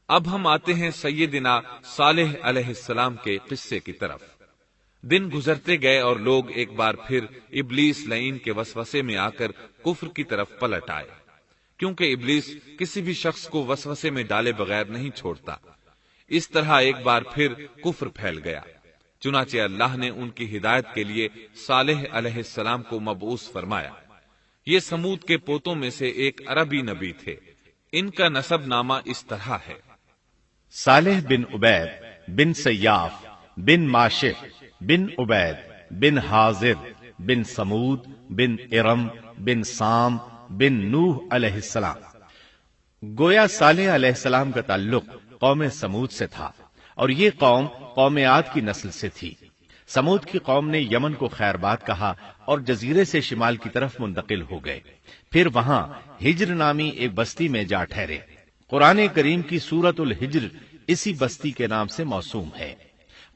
اب ہم آتے ہیں سیدنا صالح علیہ السلام کے قصے کی طرف۔ دن گزرتے گئے اور لوگ ایک بار پھر ابلیس لعین کے وسوسے میں آ کر کفر کی طرف پلٹ آئے، کیونکہ ابلیس کسی بھی شخص کو وسوسے میں ڈالے بغیر نہیں چھوڑتا۔ اس طرح ایک بار پھر کفر پھیل گیا، چنانچہ اللہ نے ان کی ہدایت کے لیے صالح علیہ السلام کو مبعوث فرمایا۔ یہ سمود کے پوتوں میں سے ایک عربی نبی تھے۔ ان کا نسب نامہ اس طرح ہے: صالح بن عبید بن سیاف بن ماشق بن عبید بن حاضر بن سمود بن ارم بن سام بن نوح علیہ السلام۔ گویا صالح علیہ السلام کا تعلق قوم سمود سے تھا، اور یہ قوم عاد کی نسل سے تھی۔ سمود کی قوم نے یمن کو خیر باد کہا اور جزیرے سے شمال کی طرف منتقل ہو گئے، پھر وہاں ہجر نامی ایک بستی میں جا ٹھہرے۔ قرآن کریم کی سورۃ الحجر اسی بستی کے نام سے موسوم ہے۔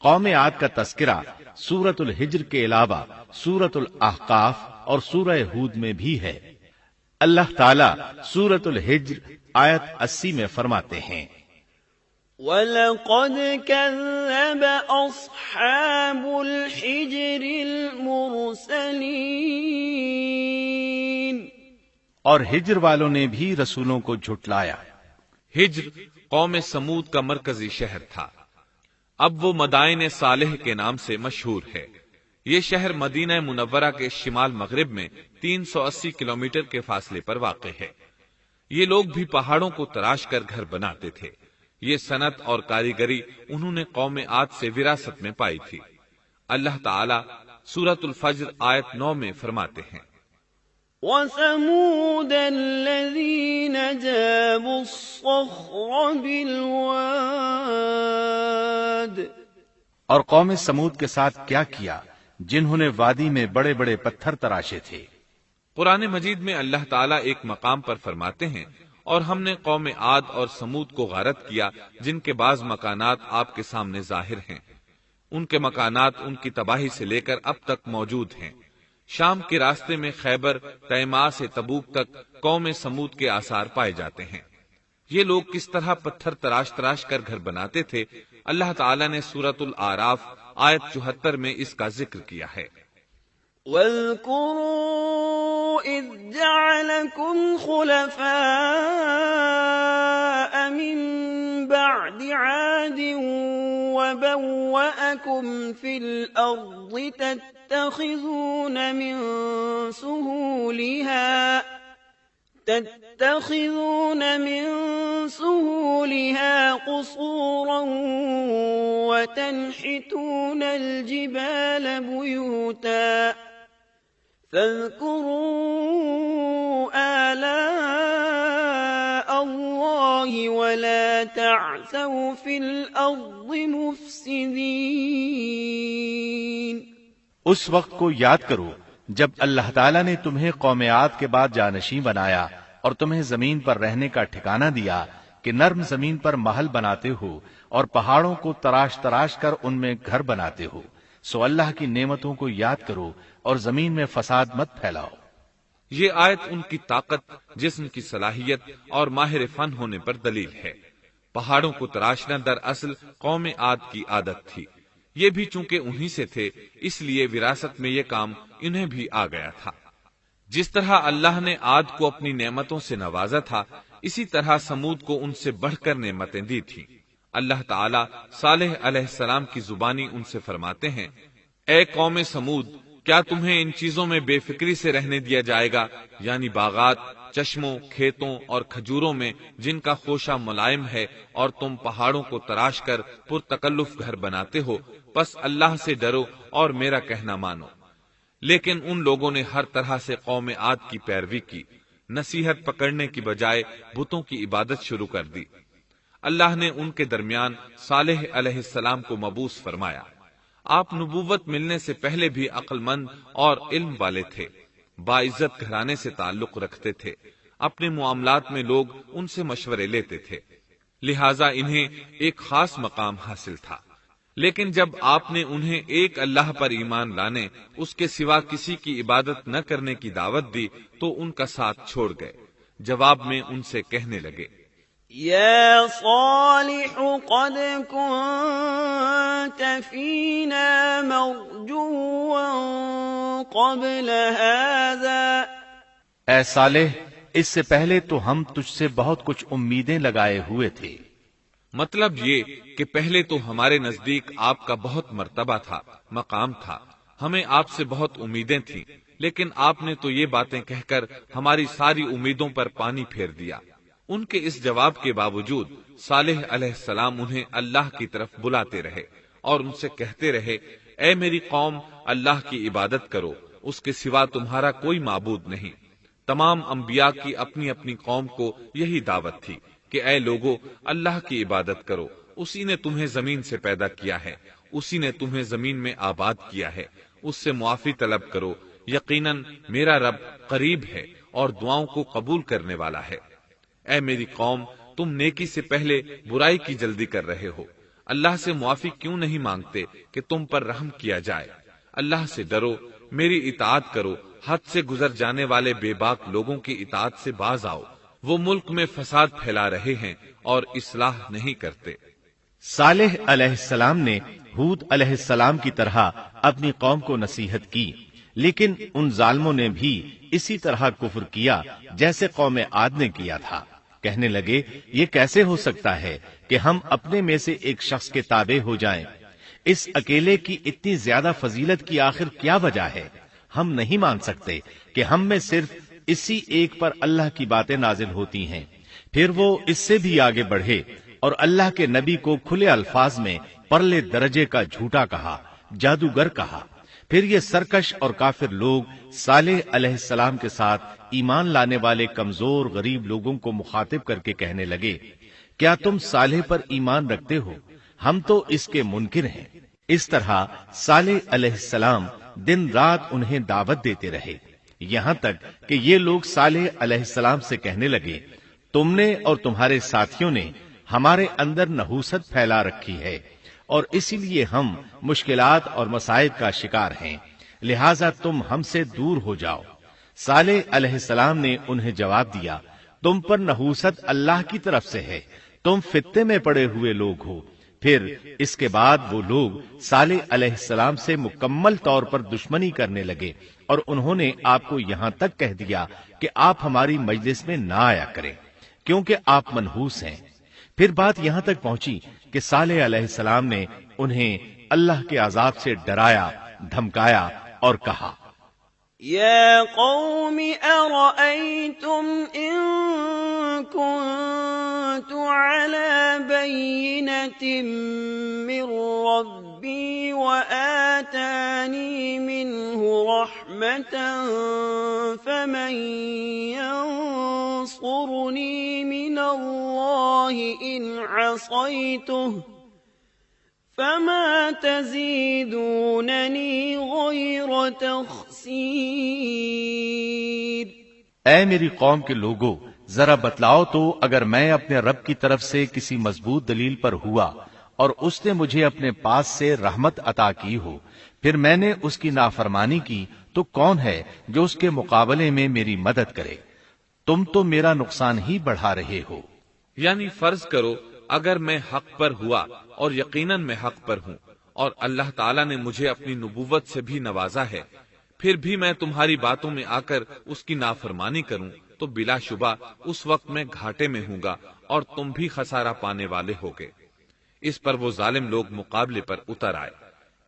قوم عاد کا تذکرہ سورۃ الحجر کے علاوہ سورۃ الاحقاف اور سورہ ہود میں بھی ہے۔ اللہ تعالیٰ سورۃ الحجر آیت 80 میں فرماتے ہیں: وَلَقَدْ كَذَّبَ أَصْحَابُ الْحِجْرِ الْمُرْسَلِينَ، اور ہجر والوں نے بھی رسولوں کو جھٹلایا۔ ہجر قوم سمود کا مرکزی شہر تھا۔ اب وہ مدائن صالح کے نام سے مشہور ہے۔ یہ شہر مدینہ منورہ کے شمال مغرب میں 380 کلومیٹر کے فاصلے پر واقع ہے۔ یہ لوگ بھی پہاڑوں کو تراش کر گھر بناتے تھے۔ یہ صنعت اور کاریگری انہوں نے قوم عاد سے وراثت میں پائی تھی۔ اللہ تعالیٰ سورۃ الفجر آیت 9 میں فرماتے ہیں: وَثَمُودَ الَّذِينَ جَابُوا الصَّخْرَ بِالْوَادِ، اور قوم سمود کے ساتھ کیا کیا جنہوں نے وادی میں بڑے بڑے پتھر تراشے تھے۔ قرآن مجید میں اللہ تعالیٰ ایک مقام پر فرماتے ہیں: اور ہم نے قوم عاد اور سمود کو غارت کیا جن کے بعض مکانات آپ کے سامنے ظاہر ہیں۔ ان کے مکانات ان کی تباہی سے لے کر اب تک موجود ہیں۔ شام کے راستے میں خیبر، تیما سے تبوک تک قوم سمود کے آثار پائے جاتے ہیں۔ یہ لوگ کس طرح پتھر تراش تراش کر گھر بناتے تھے، اللہ تعالیٰ نے سورۃ الاعراف آیت 74 میں اس کا ذکر کیا ہے۔ وَاذْكُرُوا إِذْ جَعَلَكُمْ خُلَفَاءَ مِن بَعْدِ عَادٍ وَبَوَّأَكُمْ فِي الْأَرْضِ تَتَّخِذُونَ مِن سُهُولِهَا قُصُورًا وَتَنْحِتُونَ الْجِبَالَ بُيُوتًا فاذكروا آلاء الله ولا تعثوا في الأرض مفسدين۔ اس وقت کو یاد کرو جب اللہ تعالیٰ نے تمہیں قوم عاد کے بعد جانشین بنایا اور تمہیں زمین پر رہنے کا ٹھکانہ دیا کہ نرم زمین پر محل بناتے ہو اور پہاڑوں کو تراش تراش کر ان میں گھر بناتے ہو۔ سو اللہ کی نعمتوں کو یاد کرو اور زمین میں فساد مت پھیلاؤ۔ یہ آیت ان کی طاقت، جسم کی صلاحیت اور ماہر فن ہونے پر دلیل ہے۔ پہاڑوں کو تراشنا دراصل قوم عاد کی عادت تھی۔ یہ بھی چونکہ انہی سے تھے، اس لیے وراثت میں یہ کام انہیں بھی آ گیا تھا۔ جس طرح اللہ نے عاد کو اپنی نعمتوں سے نوازا تھا، اسی طرح سمود کو ان سے بڑھ کر نعمتیں دی تھی۔ اللہ تعالیٰ صالح علیہ السلام کی زبانی ان سے فرماتے ہیں: اے قوم سمود، کیا تمہیں ان چیزوں میں بے فکری سے رہنے دیا جائے گا، یعنی باغات، چشموں، کھیتوں اور کھجوروں میں جن کا خوشہ ملائم ہے، اور تم پہاڑوں کو تراش کر پرتکلف گھر بناتے ہو؟ پس اللہ سے ڈرو اور میرا کہنا مانو۔ لیکن ان لوگوں نے ہر طرح سے قوم عاد کی پیروی کی، نصیحت پکڑنے کی بجائے بتوں کی عبادت شروع کر دی۔ اللہ نے ان کے درمیان صالح علیہ السلام کو مبعوث فرمایا۔ آپ نبوت ملنے سے پہلے بھی عقل مند اور علم والے تھے، باعزت گھرانے سے تعلق رکھتے تھے، اپنے معاملات میں لوگ ان سے مشورے لیتے تھے، لہذا انہیں ایک خاص مقام حاصل تھا۔ لیکن جب آپ نے انہیں ایک اللہ پر ایمان لانے، اس کے سوا کسی کی عبادت نہ کرنے کی دعوت دی تو ان کا ساتھ چھوڑ گئے۔ جواب میں ان سے کہنے لگے: يا صالح قد كنت فينا مرجوا قبل هذا اے صالح، اس سے پہلے تو ہم تجھ سے بہت کچھ امیدیں لگائے ہوئے تھے۔ مطلب یہ کہ پہلے تو ہمارے نزدیک آپ کا بہت مرتبہ تھا، مقام تھا، ہمیں آپ سے بہت امیدیں تھیں، لیکن آپ نے تو یہ باتیں کہہ کر ہماری ساری امیدوں پر پانی پھیر دیا۔ ان کے اس جواب کے باوجود صالح علیہ السلام انہیں اللہ کی طرف بلاتے رہے اور ان سے کہتے رہے، اے میری قوم، اللہ کی عبادت کرو، اس کے سوا تمہارا کوئی معبود نہیں۔ تمام انبیاء کی اپنی اپنی قوم کو یہی دعوت تھی کہ اے لوگو، اللہ کی عبادت کرو، اسی نے تمہیں زمین سے پیدا کیا ہے، اسی نے تمہیں زمین میں آباد کیا ہے، اس سے معافی طلب کرو، یقیناً میرا رب قریب ہے اور دعاؤں کو قبول کرنے والا ہے۔ اے میری قوم، تم نیکی سے پہلے برائی کی جلدی کر رہے ہو، اللہ سے معافی کیوں نہیں مانگتے کہ تم پر رحم کیا جائے؟ اللہ سے ڈرو، میری اطاعت کرو، حد سے گزر جانے والے بے باک لوگوں کی اطاعت سے باز آؤ، وہ ملک میں فساد پھیلا رہے ہیں اور اصلاح نہیں کرتے۔ صالح علیہ السلام نے ہود علیہ السلام کی طرح اپنی قوم کو نصیحت کی، لیکن ان ظالموں نے بھی اسی طرح کفر کیا جیسے قوم عاد نے کیا تھا۔ کہنے لگے، یہ کیسے ہو سکتا ہے کہ ہم اپنے میں سے ایک شخص کے تابع ہو جائیں؟ اس اکیلے کی اتنی زیادہ فضیلت کی آخر کیا وجہ ہے؟ ہم نہیں مان سکتے کہ ہم میں صرف اسی ایک پر اللہ کی باتیں نازل ہوتی ہیں۔ پھر وہ اس سے بھی آگے بڑھے اور اللہ کے نبی کو کھلے الفاظ میں پرلے درجے کا جھوٹا کہا، جادوگر کہا۔ پھر یہ سرکش اور کافر لوگ صالح علیہ السلام کے ساتھ ایمان لانے والے کمزور غریب لوگوں کو مخاطب کر کے کہنے لگے، کیا تم صالح پر ایمان رکھتے ہو؟ ہم تو اس کے منکر ہیں۔ اس طرح صالح علیہ السلام دن رات انہیں دعوت دیتے رہے، یہاں تک کہ یہ لوگ صالح علیہ السلام سے کہنے لگے، تم نے اور تمہارے ساتھیوں نے ہمارے اندر نحوست پھیلا رکھی ہے اور اسی لیے ہم مشکلات اور مصائب کا شکار ہیں، لہذا تم ہم سے دور ہو جاؤ۔ صالح علیہ السلام نے انہیں جواب دیا، تم پر نحوست اللہ کی طرف سے ہے، تم فتنے میں پڑے ہوئے لوگ ہو۔ پھر اس کے بعد وہ لوگ صالح علیہ السلام سے مکمل طور پر دشمنی کرنے لگے اور انہوں نے آپ کو یہاں تک کہہ دیا کہ آپ ہماری مجلس میں نہ آیا کریں کیونکہ آپ منحوس ہیں۔ پھر بات یہاں تک پہنچی کہ صالح علیہ السلام نے انہیں اللہ کے عذاب سے ڈرایا، دھمکایا اور کہا، يا قوم أرأيتم إن كنت على بينة من ربي وآتاني منه رحمة فمن ينصرني من الله إن عصيته فما تزيدونني غير تخسير۔ اے میری قوم کے لوگوں، ذرا بتلاؤ تو، اگر میں اپنے رب کی طرف سے کسی مضبوط دلیل پر ہوا اور اس نے مجھے اپنے پاس سے رحمت عطا کی ہو، پھر میں نے اس کی نافرمانی کی، تو کون ہے جو اس کے مقابلے میں میری مدد کرے؟ تم تو میرا نقصان ہی بڑھا رہے ہو۔ یعنی فرض کرو اگر میں حق پر ہوا اور یقیناً میں حق پر ہوں اور اللہ تعالیٰ نے مجھے اپنی نبوت سے بھی نوازا ہے، پھر بھی میں تمہاری باتوں میں آ کر اس کی نافرمانی کروں تو بلا شبہ اس وقت میں گھاٹے میں ہوں گا اور تم بھی خسارہ پانے والے ہوگے۔ اس پر وہ ظالم لوگ مقابلے پر اتر آئے،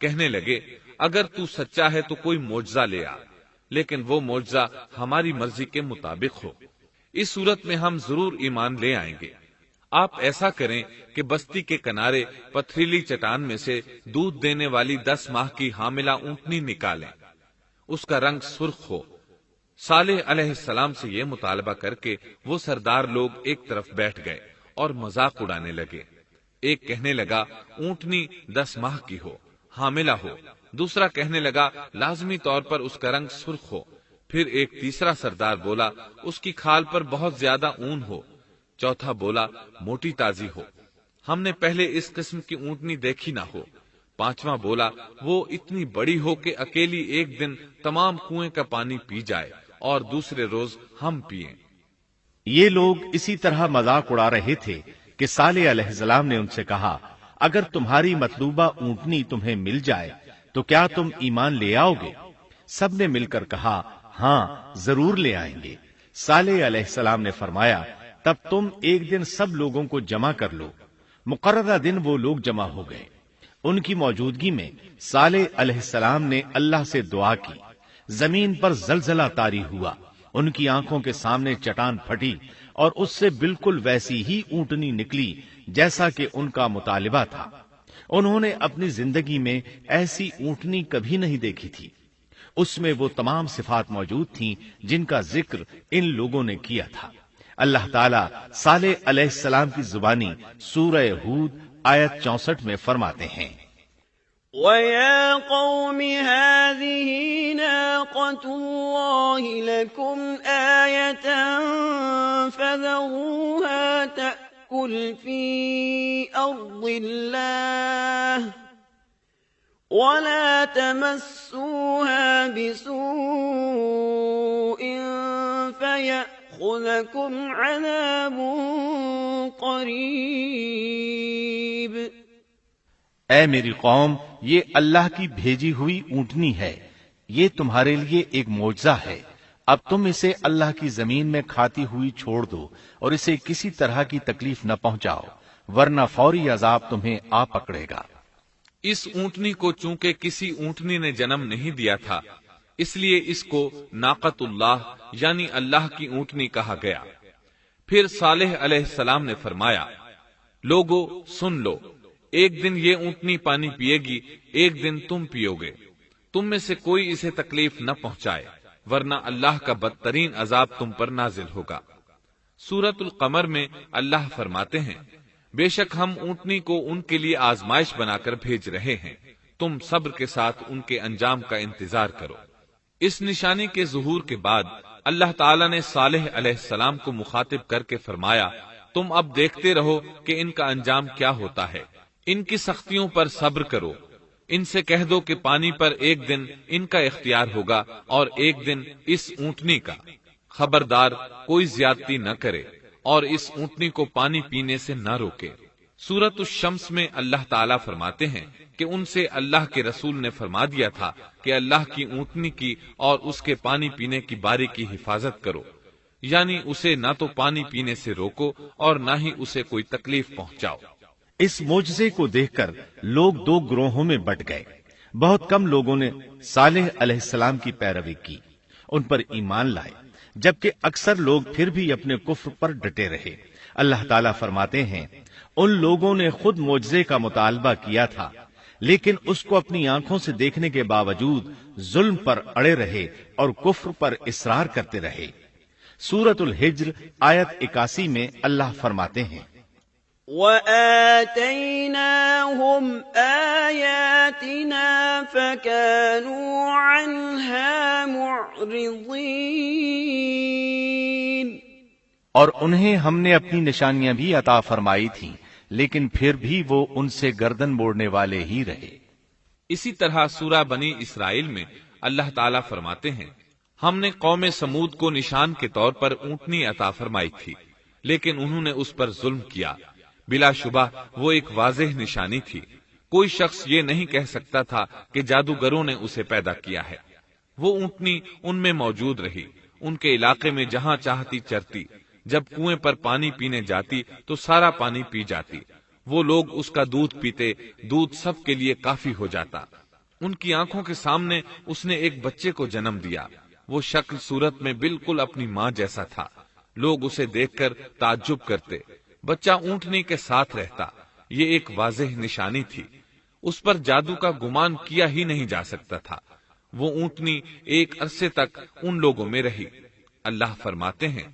کہنے لگے، اگر تو سچا ہے تو کوئی معجزہ لے آ، لیکن وہ معجزہ ہماری مرضی کے مطابق ہو، اس صورت میں ہم ضرور ایمان لے آئیں گے۔ آپ ایسا کریں کہ بستی کے کنارے پتھریلی چٹان میں سے دودھ دینے والی 10 ماہ کی حاملہ اونٹنی نکالیں، اس کا رنگ سرخ ہو۔ صالح علیہ السلام سے یہ مطالبہ کر کے وہ سردار لوگ ایک طرف بیٹھ گئے اور مذاق اڑانے لگے۔ ایک کہنے لگا اونٹنی 10 ماہ کی ہو، حاملہ ہو، دوسرا کہنے لگا لازمی طور پر اس کا رنگ سرخ ہو، پھر ایک تیسرا سردار بولا اس کی کھال پر بہت زیادہ اون ہو، چوتھا بولا موٹی تازی ہو، ہم نے پہلے اس قسم کی اونٹنی دیکھی نہ ہو، پانچواں بولا وہ اتنی بڑی ہو کہ اکیلی ایک دن تمام کنویں کا پانی پی جائے اور دوسرے روز ہم پئیں۔ یہ لوگ اسی طرح مذاق اڑا رہے تھے کہ صالح علیہ السلام نے ان سے کہا، اگر تمہاری مطلوبہ اونٹنی تمہیں مل جائے تو کیا تم ایمان لے آؤ گے؟ سب نے مل کر کہا، ہاں ضرور لے آئیں گے۔ صالح علیہ السلام نے فرمایا، تب تم ایک دن سب لوگوں کو جمع کر لو۔ مقررہ دن وہ لوگ جمع ہو گئے۔ ان کی موجودگی میں صالح علیہ السلام نے اللہ سے دعا کی۔ زمین پر زلزلہ طاری ہوا، ان کی آنکھوں کے سامنے چٹان پھٹی اور اس سے بالکل ویسی ہی اونٹنی نکلی جیسا کہ ان کا مطالبہ تھا۔ انہوں نے اپنی زندگی میں ایسی اونٹنی کبھی نہیں دیکھی تھی۔ اس میں وہ تمام صفات موجود تھیں جن کا ذکر ان لوگوں نے کیا تھا۔ اللہ تعالیٰ صالح علیہ السلام کی زبانی سورہ ہود آیت 64 میں فرماتے ہیں، وَيَا قَوْمِ هَٰذِهِ نَاقَةُ اللَّهِ لَكُمْ آيَةً فَذَرُوهَا تَأْكُلْ فِي أَرْضِ اللَّهِ وَلَا تَمَسُّوهَا بِسُوءٍ فَيَأْخُذَكُمْ عَذَابٌ قَرِيبٌ۔ اے میری قوم، یہ اللہ کی بھیجی ہوئی اونٹنی ہے، یہ تمہارے لیے ایک معجزہ ہے۔ اب تم اسے اللہ کی زمین میں کھاتی ہوئی چھوڑ دو اور اسے کسی طرح کی تکلیف نہ پہنچاؤ، ورنہ فوری عذاب تمہیں آ پکڑے گا۔ اس اونٹنی کو چونکہ کسی اونٹنی نے جنم نہیں دیا تھا، اس لیے اس کو ناقۃ اللہ یعنی اللہ کی اونٹنی کہا گیا۔ پھر صالح علیہ السلام نے فرمایا، لوگو سن لو، ایک دن یہ اونٹنی پانی پیے گی، ایک دن تم پیو گے، تم میں سے کوئی اسے تکلیف نہ پہنچائے، ورنہ اللہ کا بدترین عذاب تم پر نازل ہوگا۔ سورۃ القمر میں اللہ فرماتے ہیں، بے شک ہم اونٹنی کو ان کے لیے آزمائش بنا کر بھیج رہے ہیں، تم صبر کے ساتھ ان کے انجام کا انتظار کرو۔ اس نشانی کے ظہور کے بعد اللہ تعالیٰ نے صالح علیہ السلام کو مخاطب کر کے فرمایا، تم اب دیکھتے رہو کہ ان کا انجام کیا ہوتا ہے، ان کی سختیوں پر صبر کرو، ان سے کہہ دو کہ پانی پر ایک دن ان کا اختیار ہوگا اور ایک دن اس اونٹنی کا، خبردار کوئی زیادتی نہ کرے اور اس اونٹنی کو پانی پینے سے نہ روکے۔ سورۃ الشمس میں اللہ تعالیٰ فرماتے ہیں کہ ان سے اللہ کے رسول نے فرما دیا تھا کہ اللہ کی اونٹنی کی اور اس کے پانی پینے کی باری کی حفاظت کرو، یعنی اسے نہ تو پانی پینے سے روکو اور نہ ہی اسے کوئی تکلیف پہنچاؤ۔ اس معجزے کو دیکھ کر لوگ دو گروہوں میں بٹ گئے۔ بہت کم لوگوں نے صالح علیہ السلام کی پیروی کی، ان پر ایمان لائے، جبکہ اکثر لوگ پھر بھی اپنے کفر پر ڈٹے رہے۔ اللہ تعالیٰ فرماتے ہیں، ان لوگوں نے خود معجزے کا مطالبہ کیا تھا، لیکن اس کو اپنی آنکھوں سے دیکھنے کے باوجود ظلم پر اڑے رہے اور کفر پر اصرار کرتے رہے۔ سورۃ الحجر آیت 81 میں اللہ فرماتے ہیں، وَآتَيْنَاهُمْ آيَاتِنَا فَكَانُوا عَنْهَا مُعْرِضِينَ، اور انہیں ہم نے اپنی نشانیاں بھی عطا فرمائی تھیں، لیکن پھر بھی وہ ان سے گردن موڑنے والے ہی رہے۔ اسی طرح سورہ بنی اسرائیل میں اللہ تعالیٰ فرماتے ہیں، ہم نے قوم سمود کو نشان کے طور پر اونٹنی عطا فرمائی تھی، لیکن انہوں نے اس پر ظلم کیا۔ بلا شبہ وہ ایک واضح نشانی تھی، کوئی شخص یہ نہیں کہہ سکتا تھا کہ جادوگروں نے اسے پیدا کیا ہے۔ وہ اونٹنی ان میں موجود رہی، ان کے علاقے میں جہاں چاہتی چرتی، جب کنویں پر پانی پینے جاتی تو سارا پانی پی جاتی، وہ لوگ اس کا دودھ پیتے، دودھ سب کے لیے کافی ہو جاتا۔ ان کی آنکھوں کے سامنے اس نے ایک بچے کو جنم دیا، وہ شکل صورت میں بالکل اپنی ماں جیسا تھا، لوگ اسے دیکھ کر تعجب کرتے۔ بچہ اونٹنی کے ساتھ رہتا، یہ ایک واضح نشانی تھی، اس پر جادو کا گمان کیا ہی نہیں جا سکتا تھا۔ وہ اونٹنی ایک عرصے تک ان لوگوں میں رہی۔ اللہ فرماتے ہیں،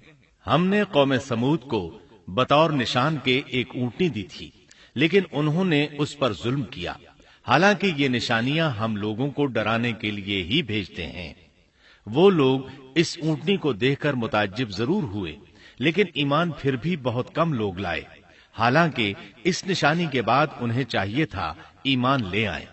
ہم نے قوم سمود کو بطور نشان کے ایک اونٹنی دی تھی، لیکن انہوں نے اس پر ظلم کیا، حالانکہ یہ نشانیاں ہم لوگوں کو ڈرانے کے لیے ہی بھیجتے ہیں۔ وہ لوگ اس اونٹنی کو دیکھ کر متعجب ضرور ہوئے، لیکن ایمان پھر بھی بہت کم لوگ لائے، حالانکہ اس نشانی کے بعد انہیں چاہیے تھا ایمان لے آئیں۔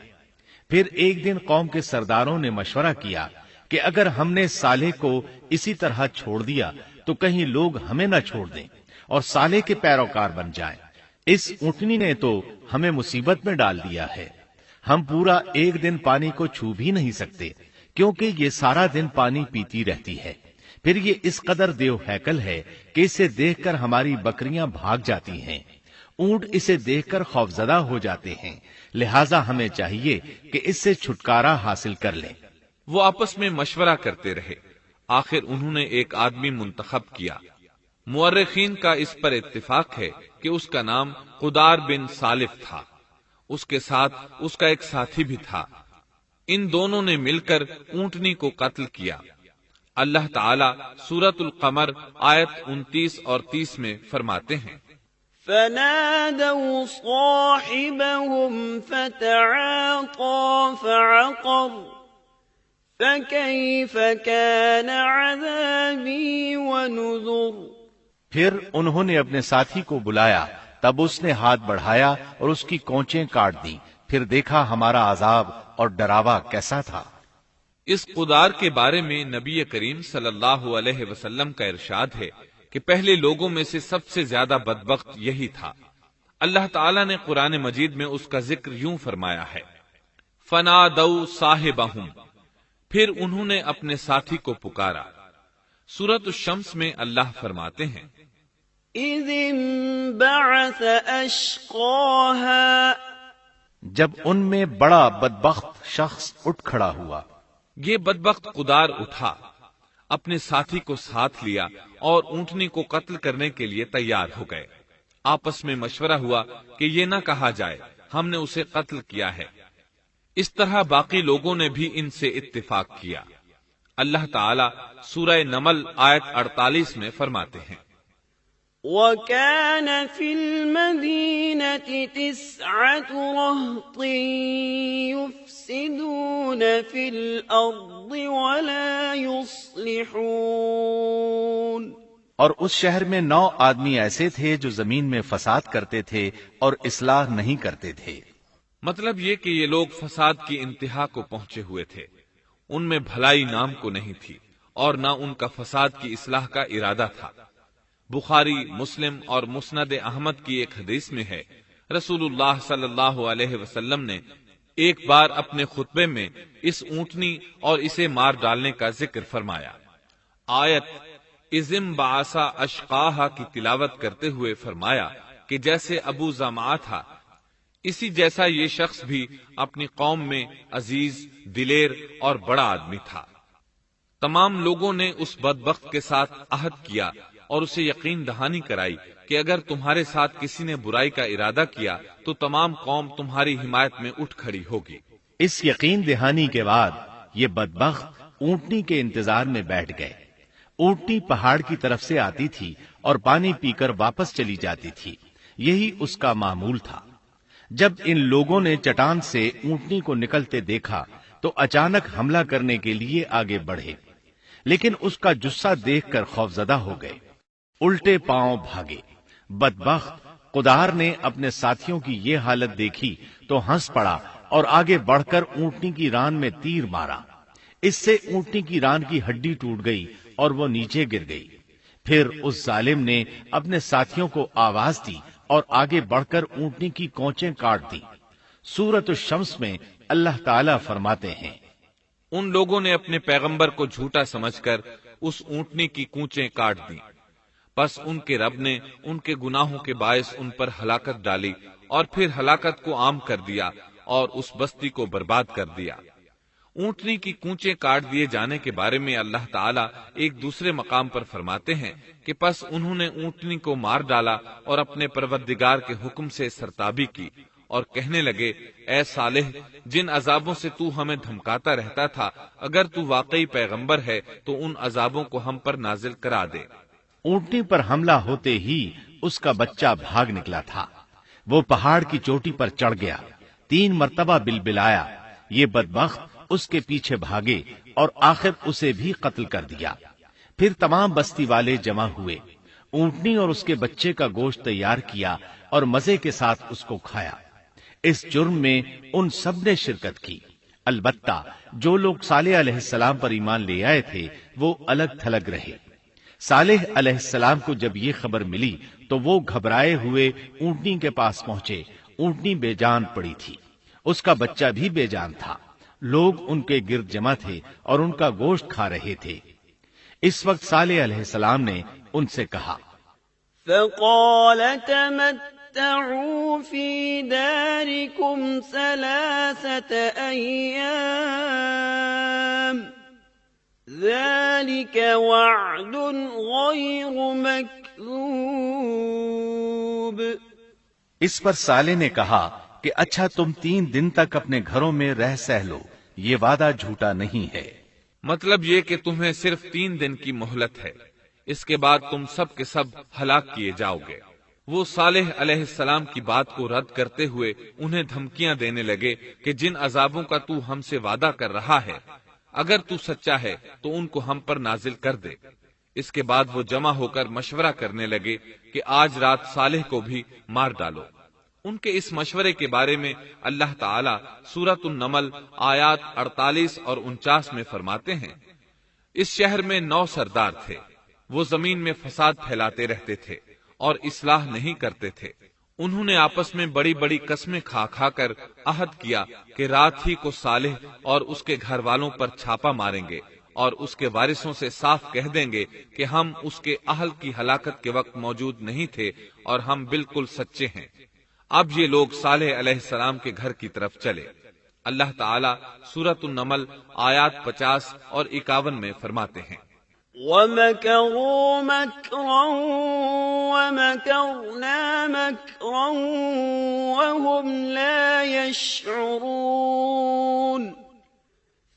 پھر ایک دن قوم کے سرداروں نے مشورہ کیا کہ اگر ہم نے صالح کو اسی طرح چھوڑ دیا تو کہیں لوگ ہمیں نہ چھوڑ دیں اور صالح کے پیروکار بن جائیں۔ اس اونٹنی نے تو ہمیں مصیبت میں ڈال دیا ہے، ہم پورا ایک دن پانی کو چھو بھی نہیں سکتے، کیونکہ یہ سارا دن پانی پیتی رہتی ہے۔ پھر یہ اس قدر دیو ہیکل ہے کہ اسے دیکھ کر ہماری بکریاں بھاگ جاتی ہیں، اونٹ اسے دیکھ کر خوفزدہ ہو جاتے ہیں، لہٰذا ہمیں چاہیے کہ اس سے چھٹکارا حاصل کر لیں۔ وہ آپس میں مشورہ کرتے رہے، آخر انہوں نے ایک آدمی منتخب کیا۔ مورخین کا اس پر اتفاق ہے کہ اس کا نام قدار بن سالف تھا، اس کے ساتھ اس کا ایک ساتھی بھی تھا۔ ان دونوں نے مل کر اونٹنی کو قتل کیا۔ اللہ تعالی سورۃ القمر آیت 29 اور 30 میں فرماتے ہیں، فنادوا صاحبهم فتعاطى فعقر فكيف كان عذابي ونذر۔ پھر انہوں نے اپنے ساتھی کو بلایا، تب اس نے ہاتھ بڑھایا اور اس کی کونچیں کاٹ دیں، پھر دیکھا ہمارا عذاب اور ڈراوا کیسا تھا۔ اس قدار کے بارے میں نبی کریم صلی اللہ علیہ وسلم کا ارشاد ہے کہ پہلے لوگوں میں سے سب سے زیادہ بدبخت یہی تھا۔ اللہ تعالیٰ نے قرآن مجید میں اس کا ذکر یوں فرمایا ہے، فنادوا صاحبہم، پھر انہوں نے اپنے ساتھی کو پکارا۔ سورۃ الشمس میں اللہ فرماتے ہیں، اذ انبعث اشقاها، جب ان میں بڑا بدبخت شخص اٹھ کھڑا ہوا۔ یہ بدبخت قدار اٹھا، اپنے ساتھی کو ساتھ لیا اور اونٹنی کو قتل کرنے کے لیے تیار ہو گئے۔ آپس میں مشورہ ہوا کہ یہ نہ کہا جائے ہم نے اسے قتل کیا ہے۔ اس طرح باقی لوگوں نے بھی ان سے اتفاق کیا۔ اللہ تعالی سورہ نمل آیت 48 میں فرماتے ہیں، وَكَانَ فِي الْمَدِينَةِ 9 رَهْطٍ يُفْسِدُونَ فِي الْأَرْضِ وَلَا يُصْلِحُونَ، اور اس شہر میں 9 آدمی ایسے تھے جو زمین میں فساد کرتے تھے اور اصلاح نہیں کرتے تھے۔ مطلب یہ کہ یہ لوگ فساد کی انتہا کو پہنچے ہوئے تھے، ان میں بھلائی نام کو نہیں تھی اور نہ ان کا فساد کی اصلاح کا ارادہ تھا۔ بخاری، مسلم اور مسند احمد کی ایک حدیث میں ہے، رسول اللہ صلی اللہ علیہ وسلم نے ایک بار اپنے خطبے میں اس اونٹنی اور اسے مار ڈالنے کا ذکر فرمایا۔ آیت اذ انبعث اشقاها کی تلاوت کرتے ہوئے فرمایا کہ جیسے ابو زمعہ تھا، اسی جیسا یہ شخص بھی اپنی قوم میں عزیز، دلیر اور بڑا آدمی تھا۔ تمام لوگوں نے اس بدبخت کے ساتھ عہد کیا اور اسے یقین دہانی کرائی کہ اگر تمہارے ساتھ کسی نے برائی کا ارادہ کیا تو تمام قوم تمہاری حمایت میں اٹھ کھڑی ہوگی۔ اس یقین دہانی کے بعد یہ بدبخت اونٹنی کے انتظار میں بیٹھ گئے۔ اونٹنی پہاڑ کی طرف سے آتی تھی اور پانی پی کر واپس چلی جاتی تھی، یہی اس کا معمول تھا۔ جب ان لوگوں نے چٹان سے اونٹنی کو نکلتے دیکھا تو اچانک حملہ کرنے کے لیے آگے بڑھے، لیکن اس کا جثہ دیکھ کر خوفزدہ ہو گئے، الٹے پاؤں بھاگے۔ بدبخت قدار نے اپنے ساتھیوں کی یہ حالت دیکھی تو ہنس پڑا اور آگے بڑھ کر اونٹنی کی ران میں تیر مارا۔ اس سے اونٹنی کی ران کی ہڈی ٹوٹ گئی اور وہ نیچے گر گئی۔ پھر اس ظالم نے اپنے ساتھیوں کو آواز دی اور آگے بڑھ کر اونٹنی کی کونچیں کاٹ دی۔ سورۃ الشمس میں اللہ تعالیٰ فرماتے ہیں، ان لوگوں نے اپنے پیغمبر کو جھوٹا سمجھ کر اس اونٹنی کی کونچیں کاٹ دیں، پس ان کے رب نے ان کے گناہوں کے باعث ان پر ہلاکت ڈالی اور پھر ہلاکت کو عام کر دیا اور اس بستی کو برباد کر دیا۔ اونٹنی کی کونچیں کاٹ دیے جانے کے بارے میں اللہ تعالیٰ ایک دوسرے مقام پر فرماتے ہیں کہ پس انہوں نے اونٹنی کو مار ڈالا اور اپنے پروردگار کے حکم سے سرتابی کی اور کہنے لگے، اے صالح، جن عذابوں سے تو ہمیں دھمکاتا رہتا تھا، اگر تو واقعی پیغمبر ہے تو ان عذابوں کو ہم پر نازل کرا دے۔ اونٹنی پر حملہ ہوتے ہی اس کا بچہ بھاگ نکلا تھا۔ وہ پہاڑ کی چوٹی پر چڑھ گیا، 3 مرتبہ بلبلایا۔ یہ بدبخت اس کے پیچھے بھاگے اور آخر اسے بھی قتل کر دیا۔ پھر تمام بستی والے جمع ہوئے، اونٹنی اور اس کے بچے کا گوشت تیار کیا اور مزے کے ساتھ اس کو کھایا۔ اس جرم میں ان سب نے شرکت کی، البتہ جو لوگ صالح علیہ السلام پر ایمان لے آئے تھے وہ الگ تھلگ رہے۔ صالح علیہ السلام کو جب یہ خبر ملی تو وہ گھبرائے ہوئے اونٹنی کے پاس پہنچے۔ اونٹنی بے جان پڑی تھی، اس کا بچہ بھی بے جان تھا۔ لوگ ان کے گرد جمع تھے اور ان کا گوشت کھا رہے تھے۔ اس وقت صالح علیہ السلام نے ان سے کہا، فقال تمتعوا في داركم 3 أيام ذلك وعد غير مكذوب۔ اس پر صالح نے کہا کہ اچھا تم 3 دن تک اپنے گھروں میں رہ سہ لو، یہ وعدہ جھوٹا نہیں ہے۔ مطلب یہ کہ تمہیں صرف 3 دن کی مہلت ہے، اس کے بعد تم سب کے سب ہلاک کیے جاؤ گے۔ وہ صالح علیہ السلام کی بات کو رد کرتے ہوئے انہیں دھمکیاں دینے لگے کہ جن عذابوں کا تو ہم سے وعدہ کر رہا ہے، اگر تو سچا ہے تو ان کو ہم پر نازل کر دے۔ اس کے بعد وہ جمع ہو کر مشورہ کرنے لگے کہ آج رات صالح کو بھی مار ڈالو۔ ان کے اس مشورے کے بارے میں اللہ تعالی سورۃ النمل آیات 48 اور 49 میں فرماتے ہیں، اس شہر میں 9 سردار تھے، وہ زمین میں فساد پھیلاتے رہتے تھے اور اصلاح نہیں کرتے تھے۔ انہوں نے آپس میں بڑی بڑی قسمیں کھا کھا کر عہد کیا کہ رات ہی کو صالح اور اس کے گھر والوں پر چھاپا ماریں گے اور اس کے وارثوں سے صاف کہہ دیں گے کہ ہم اس کے اہل کی ہلاکت کے وقت موجود نہیں تھے اور ہم بالکل سچے ہیں۔ اب یہ لوگ صالح علیہ السلام کے گھر کی طرف چلے۔ اللہ تعالیٰ سورۃ النمل آیات 50 اور 51 میں فرماتے ہیں، وَمَكَرُوا مَكْرًا وَمَكَرْنَا مَكْرًا وَهُمْ لَا يَشْعُرُونَ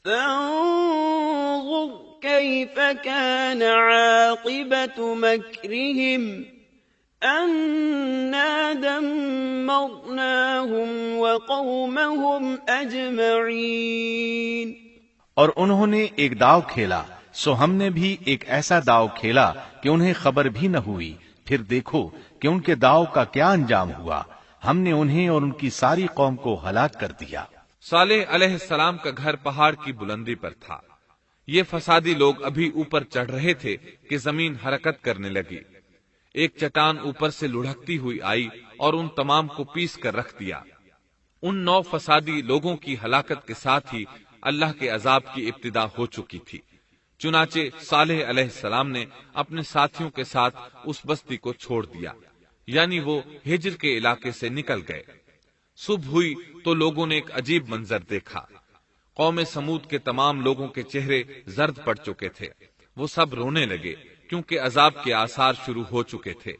فَانظُرْ كَيْفَ كَانَ عَاقِبَةُ مَكْرِهِمْ أَنَّا دَمَّرْنَاهُمْ وَقَوْمَهُمْ أَجْمَعِينَ۔ اور انہوں نے ایک داؤ کھیلا، سو ہم نے بھی ایک ایسا داؤ کھیلا کہ انہیں خبر بھی نہ ہوئی۔ پھر دیکھو کہ ان کے داؤ کا کیا انجام ہوا، ہم نے انہیں اور ان کی ساری قوم کو ہلاک کر دیا۔ صالح علیہ السلام کا گھر پہاڑ کی بلندی پر تھا۔ یہ فسادی لوگ ابھی اوپر چڑھ رہے تھے کہ زمین حرکت کرنے لگی۔ ایک چٹان اوپر سے لڑھکتی ہوئی آئی اور ان تمام کو پیس کر رکھ دیا۔ ان 9 فسادی لوگوں کی ہلاکت کے ساتھ ہی اللہ کے عذاب کی ابتدا ہو چکی تھی۔ چنانچہ صالح علیہ السلام نے اپنے ساتھیوں کے ساتھ اس بستی کو چھوڑ دیا، یعنی وہ ہجر کے علاقے سے نکل گئے۔ صبح ہوئی تو لوگوں نے ایک عجیب منظر دیکھا۔ قوم سمود کے تمام لوگوں کے چہرے زرد پڑ چکے تھے، وہ سب رونے لگے کیونکہ عذاب کے آثار شروع ہو چکے تھے۔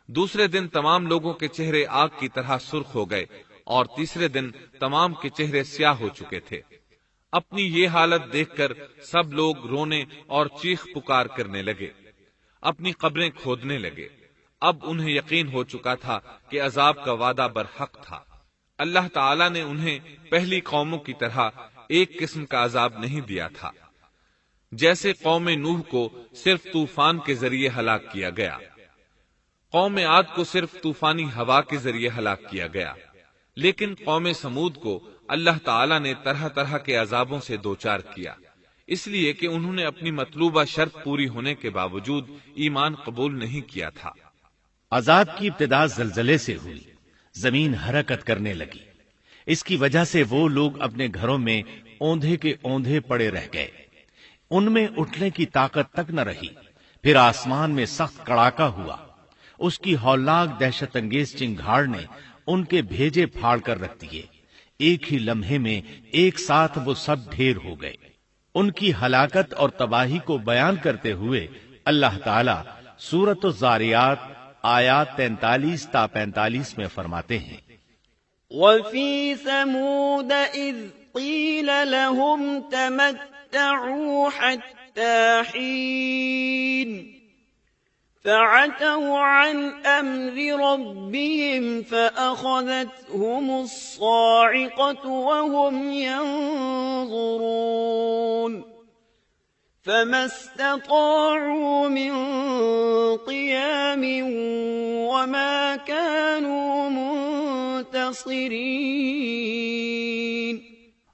دوسرے دن تمام لوگوں کے چہرے آگ کی طرح سرخ ہو گئے اور تیسرے دن تمام کے چہرے سیاہ ہو چکے تھے۔ اپنی یہ حالت دیکھ کر سب لوگ رونے اور چیخ پکار کرنے لگے، اپنی قبریں کھودنے لگے۔ اب انہیں یقین ہو چکا تھا کہ عذاب کا وعدہ برحق تھا۔ اللہ تعالیٰ نے انہیں پہلی قوموں کی طرح ایک قسم کا عذاب نہیں دیا تھا، جیسے قوم نوح کو صرف طوفان کے ذریعے ہلاک کیا گیا، قوم عاد کو صرف طوفانی ہوا کے ذریعے ہلاک کیا گیا، لیکن قوم سمود کو اللہ تعالیٰ نے طرح طرح کے عذابوں سے دوچار کیا، اس لیے کہ انہوں نے اپنی مطلوبہ شرط پوری ہونے کے باوجود ایمان قبول نہیں کیا تھا۔ عذاب کی ابتدا زلزلے سے ہوئی، زمین حرکت کرنے لگی۔ اس کی وجہ سے وہ لوگ اپنے گھروں میں اوندھے کے اوندھے پڑے رہ گئے، ان میں اٹھنے کی طاقت تک نہ رہی۔ پھر آسمان میں سخت کڑاکا ہوا، اس کی ہولناک دہشت انگیز چنگھاڑ نے ان کے بھیجے پھاڑ کر رکھ دیے۔ ایک ہی لمحے میں ایک ساتھ وہ سب ڈھیر ہو گئے۔ ان کی ہلاکت اور تباہی کو بیان کرتے ہوئے اللہ تعالی سورۃ الزاریات آیات 43 تا 45 میں فرماتے ہیں، وَفِي ثَمُودَ إِذْ قِيلَ لَهُمْ تَمَتَّعُوا حَتَّى حِينٍ فَعَتَوْا عَنْ أَمْرِ رَبِّهِمْ فَأَخَذَتْهُمُ الصَّاعِقَةُ وَهُمْ يَنظُرُونَ فَمَا اسْتَطَاعُوا مِنْ قِيَامٍ وَمَا كَانُوا منتصرین۔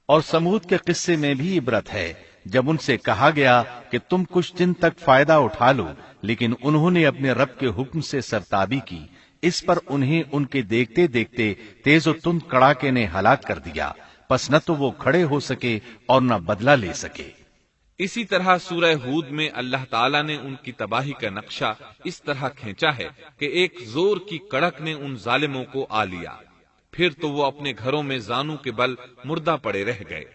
اور سمود کے قصے میں بھی عبرت ہے جب ان سے کہا گیا کہ تم کچھ دن تک فائدہ اٹھا لو، لیکن انہوں نے اپنے رب کے حکم سے سرتابی کی، اس پر انہیں ان کے دیکھتے دیکھتے تیز و تند کڑاکے نے ہلاک کر دیا، پس نہ تو وہ کھڑے ہو سکے اور نہ بدلہ لے سکے۔ اسی طرح سورہ ہود میں اللہ تعالیٰ نے ان کی تباہی کا نقشہ اس طرح کھینچا ہے کہ ایک زور کی کڑک نے ان ظالموں کو آ لیا، پھر تو وہ اپنے گھروں میں زانوں کے بل مردہ پڑے رہ گئے،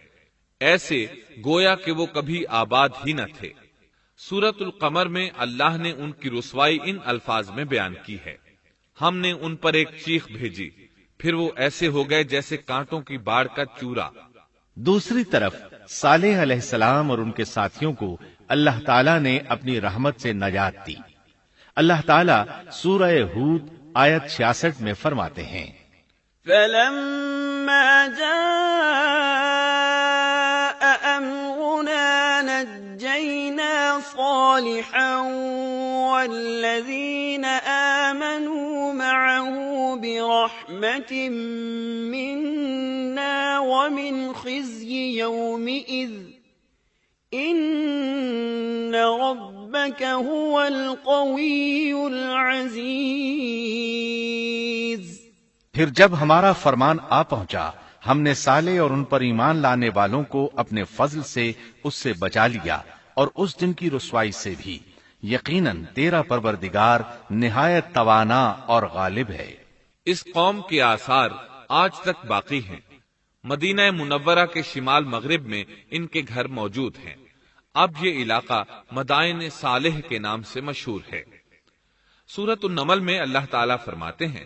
ایسے گویا کہ وہ کبھی آباد ہی نہ تھے۔ سورۃ القمر میں اللہ نے ان کی رسوائی ان الفاظ میں بیان کی ہے، ہم نے ان پر ایک چیخ بھیجی، پھر وہ ایسے ہو گئے جیسے کانٹوں کی باڑ کا چورا۔ دوسری طرف صالح علیہ السلام اور ان کے ساتھیوں کو اللہ تعالیٰ نے اپنی رحمت سے نجات دی۔ اللہ تعالیٰ سورہ ہود آیت 66 میں فرماتے ہیں، فَلَمَّا جَاءَ أَمْرُنَا نَجَّيْنَا صَالِحًا وَالَّذِينَ آمَنُوا مَعَهُ بِرَحْمَةٍ مِنَّا وَمِنْ خِزْيِ يَوْمِئِذٍ إِنَّ رَبَّكَ هُوَ الْقَوِيُّ الْعَزِيزُ۔ پھر جب ہمارا فرمان آ پہنچا، ہم نے صالح اور ان پر ایمان لانے والوں کو اپنے فضل سے اس سے بچا لیا اور اس دن کی رسوائی سے بھی۔ یقیناً تیرا پروردگار نہایت توانا اور غالب ہے۔ اس قوم کے آثار آج تک باقی ہیں۔ مدینہ منورہ کے شمال مغرب میں ان کے گھر موجود ہیں۔ اب یہ علاقہ مدائن صالح کے نام سے مشہور ہے۔ سورۃ النمل میں اللہ تعالیٰ فرماتے ہیں،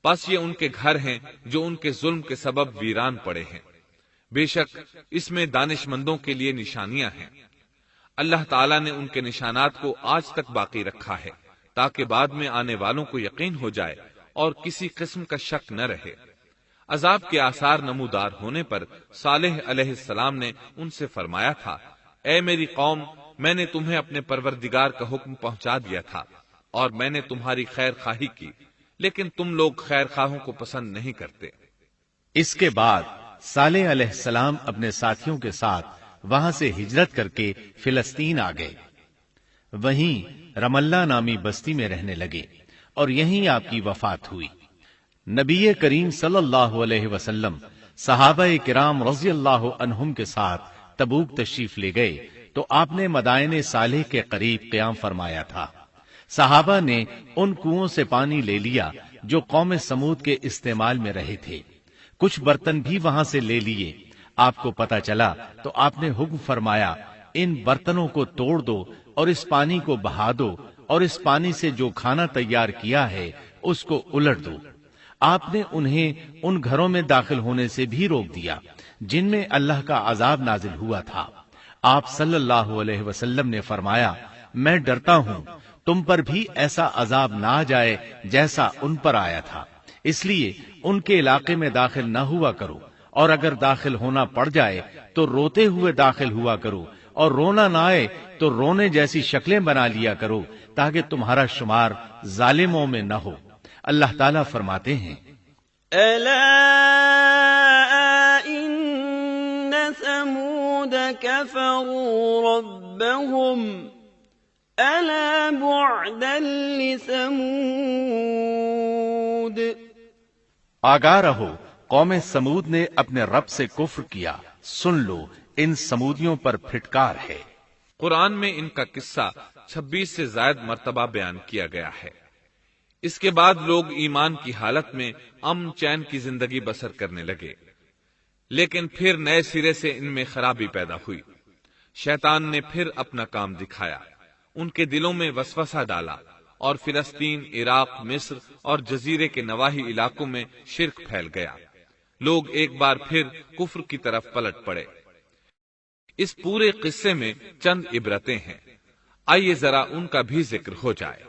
پس یہ ان کے گھر ہیں جو ان کے ظلم کے سبب ویران پڑے ہیں، بے شک اس میں دانش مندوں کے لیے نشانیاں ہیں۔ اللہ تعالیٰ نے ان کے نشانات کو آج تک باقی رکھا ہے تاکہ بعد میں آنے والوں کو یقین ہو جائے اور کسی قسم کا شک نہ رہے۔ عذاب کے آثار نمودار ہونے پر صالح علیہ السلام نے ان سے فرمایا تھا، اے میری قوم، میں نے تمہیں اپنے پروردگار کا حکم پہنچا دیا تھا اور میں نے تمہاری خیر خواہی کی، لیکن تم لوگ خیر خواہوں کو پسند نہیں کرتے۔ اس کے بعد صالح علیہ السلام اپنے ساتھیوں کے ساتھ وہاں سے ہجرت کر کے فلسطین آ گئے، وہیں رملہ نامی بستی میں رہنے لگے اور یہیں آپ کی وفات ہوئی۔ نبی کریم صلی اللہ علیہ وسلم صحابہ کرام رضی اللہ عنہم کے ساتھ تبوک تشریف لے گئے تو آپ نے مدائن صالح کے قریب قیام فرمایا تھا۔ صحابہ نے ان کنووں سے پانی لے لیا جو قوم سمود کے استعمال میں رہے تھے، کچھ برتن بھی وہاں سے لے لیے۔ آپ کو پتہ چلا تو آپ نے حکم فرمایا، ان برتنوں کو توڑ دو اور اس پانی کو بہا دو اور اس پانی سے جو کھانا تیار کیا ہے اس کو الٹ دو۔ آپ نے انہیں ان گھروں میں داخل ہونے سے بھی روک دیا جن میں اللہ کا عذاب نازل ہوا تھا۔ آپ صلی اللہ علیہ وسلم نے فرمایا، میں ڈرتا ہوں تم پر بھی ایسا عذاب نہ آ جائے جیسا ان پر آیا تھا، اس لیے ان کے علاقے میں داخل نہ ہوا کرو، اور اگر داخل ہونا پڑ جائے تو روتے ہوئے داخل ہوا کرو، اور رونا نہ آئے تو رونے جیسی شکلیں بنا لیا کرو تاکہ تمہارا شمار ظالموں میں نہ ہو۔ اللہ تعالیٰ فرماتے ہیں، ألا إن ثمود كفروا ربهم ألا بعدا لثمود۔ آگاہ رہو، قوم سمود نے اپنے رب سے کفر کیا، سن لو ان سمودیوں پر پھٹکار ہے۔ قرآن میں ان کا قصہ 26 سے زائد مرتبہ بیان کیا گیا ہے۔ اس کے بعد لوگ ایمان کی حالت میں امن چین کی زندگی بسر کرنے لگے، لیکن پھر نئے سرے سے ان میں خرابی پیدا ہوئی۔ شیطان نے پھر اپنا کام دکھایا، ان کے دلوں میں وسوسہ ڈالا اور فلسطین، عراق، مصر اور جزیرے کے نواحی علاقوں میں شرک پھیل گیا۔ لوگ ایک بار پھر کفر کی طرف پلٹ پڑے۔ اس پورے قصے میں چند عبرتیں ہیں، آئیے ذرا ان کا بھی ذکر ہو جائے۔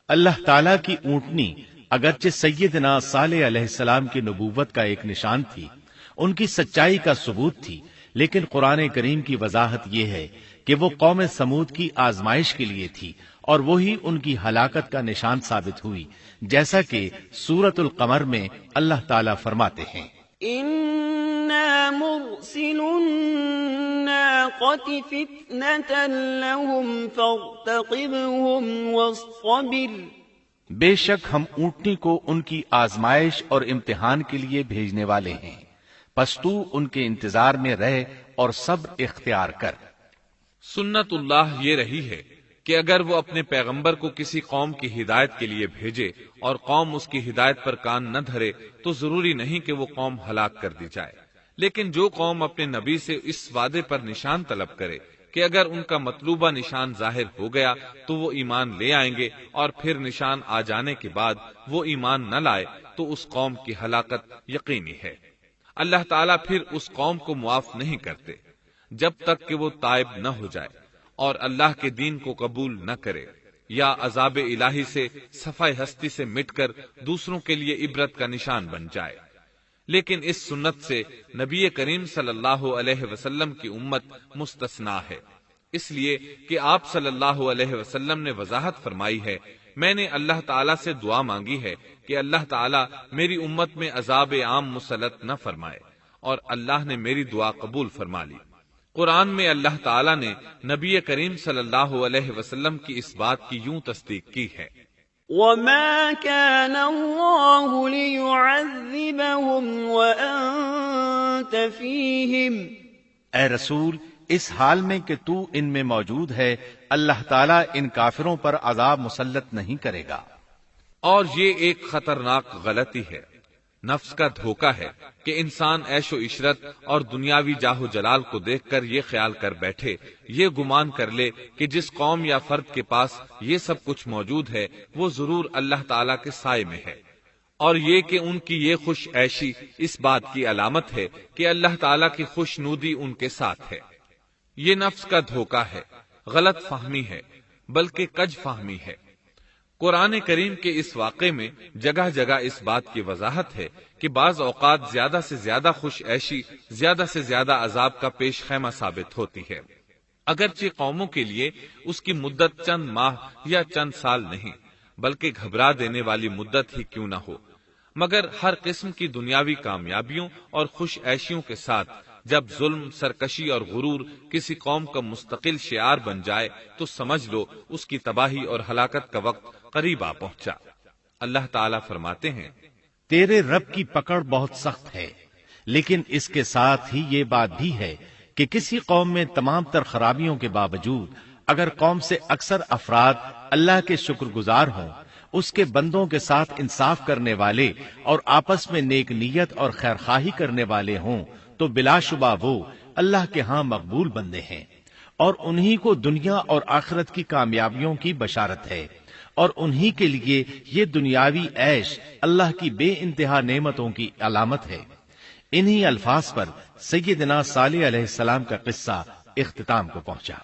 اللہ تعالیٰ کی اونٹنی اگرچہ سیدنا صالح علیہ السلام کی نبوت کا ایک نشان تھی، ان کی سچائی کا ثبوت تھی، لیکن قرآن کریم کی وضاحت یہ ہے کہ وہ قوم سمود کی آزمائش کے لیے تھی اور وہی ان کی ہلاکت کا نشان ثابت ہوئی، جیسا کہ سورۃ القمر میں اللہ تعالیٰ فرماتے ہیں، إِنَّا مُرْسِلُو النَّاقَةِ الناقة فتنة لهم فارتقبهم واصطبر بے شک ہم اونٹنی کو ان کی آزمائش اور امتحان کے لیے بھیجنے والے ہیں، پس تو ان کے انتظار میں رہ اور صبر اختیار کر۔ سنت اللہ یہ رہی ہے کہ اگر وہ اپنے پیغمبر کو کسی قوم کی ہدایت کے لیے بھیجے اور قوم اس کی ہدایت پر کان نہ دھرے تو ضروری نہیں کہ وہ قوم ہلاک کر دی جائے، لیکن جو قوم اپنے نبی سے اس وعدے پر نشان طلب کرے کہ اگر ان کا مطلوبہ نشان ظاہر ہو گیا تو وہ ایمان لے آئیں گے، اور پھر نشان آ جانے کے بعد وہ ایمان نہ لائے تو اس قوم کی ہلاکت یقینی ہے۔ اللہ تعالیٰ پھر اس قوم کو معاف نہیں کرتے جب تک کہ وہ تائب نہ ہو جائے اور اللہ کے دین کو قبول نہ کرے، یا عذاب الہی سے صفحہ ہستی سے مٹ کر دوسروں کے لیے عبرت کا نشان بن جائے۔ لیکن اس سنت سے نبی کریم صلی اللہ علیہ وسلم کی امت مستثنا ہے، اس لیے کہ آپ صلی اللہ علیہ وسلم نے وضاحت فرمائی ہے، میں نے اللہ تعالیٰ سے دعا مانگی ہے کہ اللہ تعالیٰ میری امت میں عذاب عام مسلط نہ فرمائے، اور اللہ نے میری دعا قبول فرما لی۔ قرآن میں اللہ تعالیٰ نے نبی کریم صلی اللہ علیہ وسلم کی اس بات کی یوں تصدیق کی ہے، وَمَا كَانَ اللَّهُ لِيُعَذِّبَهُمْ وَأَنْتَ فِيهِمْ۔ اے رسول، اس حال میں کہ تو ان میں موجود ہے، اللہ تعالیٰ ان کافروں پر عذاب مسلط نہیں کرے گا۔ اور یہ ایک خطرناک غلطی ہے، نفس کا دھوکہ ہے کہ انسان عیش و عشرت اور دنیاوی جاہ و جلال کو دیکھ کر یہ خیال کر بیٹھے، یہ گمان کر لے کہ جس قوم یا فرد کے پاس یہ سب کچھ موجود ہے وہ ضرور اللہ تعالیٰ کے سائے میں ہے، اور یہ کہ ان کی یہ خوش عیشی اس بات کی علامت ہے کہ اللہ تعالیٰ کی خوشنودی ان کے ساتھ ہے۔ یہ نفس کا دھوکہ ہے، غلط فہمی ہے، بلکہ کج فہمی ہے۔ قرآن کریم کے اس واقعے میں جگہ جگہ اس بات کی وضاحت ہے کہ بعض اوقات زیادہ سے زیادہ خوش عیشی زیادہ سے زیادہ عذاب کا پیش خیمہ ثابت ہوتی ہے، اگرچہ قوموں کے لیے اس کی مدت چند ماہ یا چند سال نہیں بلکہ گھبرا دینے والی مدت ہی کیوں نہ ہو، مگر ہر قسم کی دنیاوی کامیابیوں اور خوش عیشیوں کے ساتھ جب ظلم، سرکشی اور غرور کسی قوم کا مستقل شعار بن جائے تو سمجھ لو اس کی تباہی اور ہلاکت کا وقت قریب آ پہنچا۔ اللہ تعالیٰ فرماتے ہیں، تیرے رب کی پکڑ بہت سخت ہے، لیکن اس کے ساتھ ہی یہ بات بھی ہے کہ کسی قوم میں تمام تر خرابیوں کے باوجود اگر قوم سے اکثر افراد اللہ کے شکر گزار ہوں، اس کے بندوں کے ساتھ انصاف کرنے والے اور آپس میں نیک نیت اور خیرخواہی کرنے والے ہوں تو بلا شبہ وہ اللہ کے ہاں مقبول بندے ہیں، اور انہی کو دنیا اور آخرت کی کامیابیوں کی بشارت ہے، اور انہی کے لیے یہ دنیاوی عیش اللہ کی بے انتہا نعمتوں کی علامت ہے۔ انہی الفاظ پر سیدنا صالح علیہ السلام کا قصہ اختتام کو پہنچا۔